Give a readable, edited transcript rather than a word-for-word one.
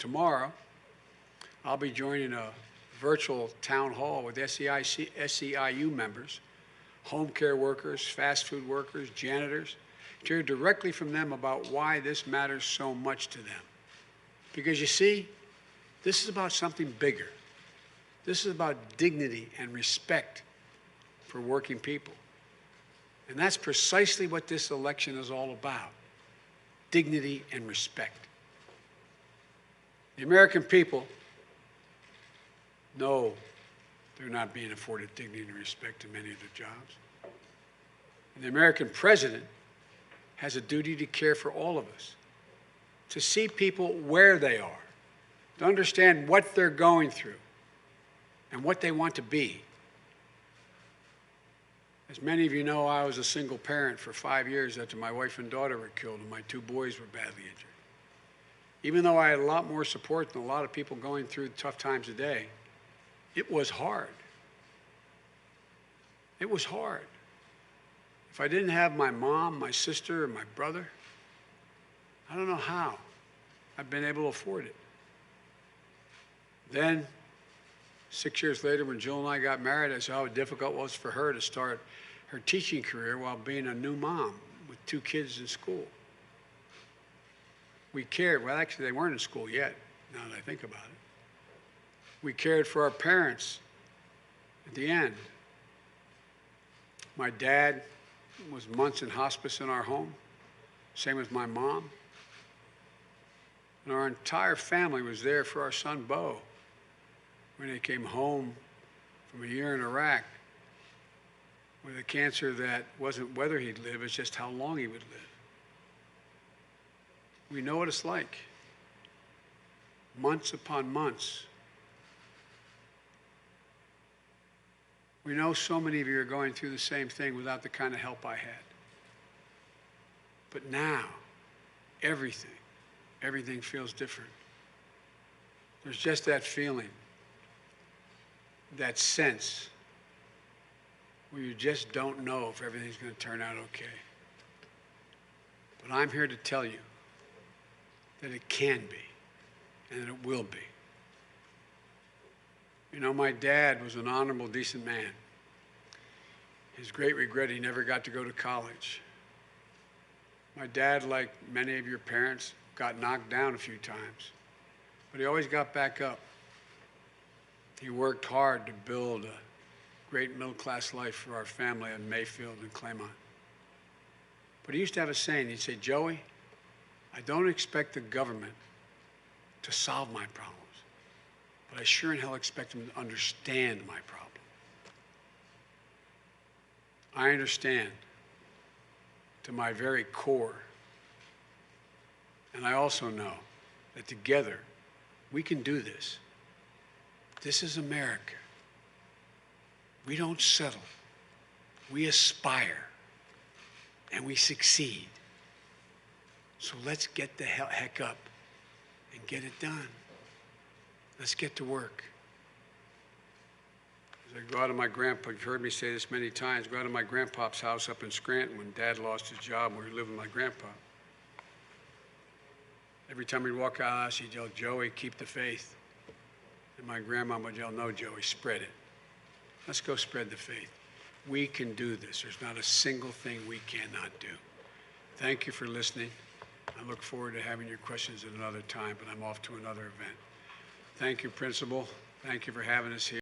Tomorrow, I'll be joining a virtual town hall with SEIU members, home care workers, fast food workers, janitors, to hear directly from them about why this matters so much to them. Because you see, this is about something bigger. This is about dignity and respect for working people. And that's precisely what this election is all about: dignity and respect. The American people know they're not being afforded dignity and respect in many of their jobs. And the American president has a duty to care for all of us, to see people where they are, to understand what they're going through and what they want to be. As many of you know, I was a single parent for 5 years after my wife and daughter were killed and my 2 boys were badly injured. Even though I had a lot more support than a lot of people going through tough times today, it was hard. It was hard. If I didn't have my mom, my sister, or my brother, I don't know how I've been able to afford it. Then, 6 years later, when Jill and I got married, I saw how difficult it was for her to start her teaching career while being a new mom with 2 kids in school. We cared. Well, actually, they weren't in school yet, now that I think about it. We cared for our parents at the end. My dad was months in hospice in our home, same as my mom. And our entire family was there for our son, Bo, when he came home from a year in Iraq with a cancer that wasn't whether he'd live, it's just how long he would live. We know what it's like. Months upon months. We know so many of you are going through the same thing without the kind of help I had. But now, everything feels different. There's just that feeling, that sense, where you just don't know if everything's going to turn out okay. But I'm here to tell you that it can be, and that it will be. You know, my dad was an honorable, decent man. His great regret, he never got to go to college. My dad, like many of your parents, got knocked down a few times, but he always got back up. He worked hard to build a great middle-class life for our family in Mayfield and Claymont. But he used to have a saying. He'd say, "Joey, I don't expect the government to solve my problems, but I sure in hell expect them to understand my problem." I understand to my very core, and I also know that together we can do this. This is America. We don't settle. We aspire, and we succeed. So let's get the heck up and get it done. Let's get to work. As I go out of my grandpa, you've heard me say this many times, go out of my grandpa's house up in Scranton when Dad lost his job and we were living with my grandpa. Every time we'd walk out of the house, he'd yell, "Joey, keep the faith." And my grandma would yell, "No, Joey, spread it. Let's go spread the faith. We can do this. There's not a single thing we cannot do." Thank you for listening. I look forward to having your questions at another time, but I'm off to another event. Thank you, Principal. Thank you for having us here.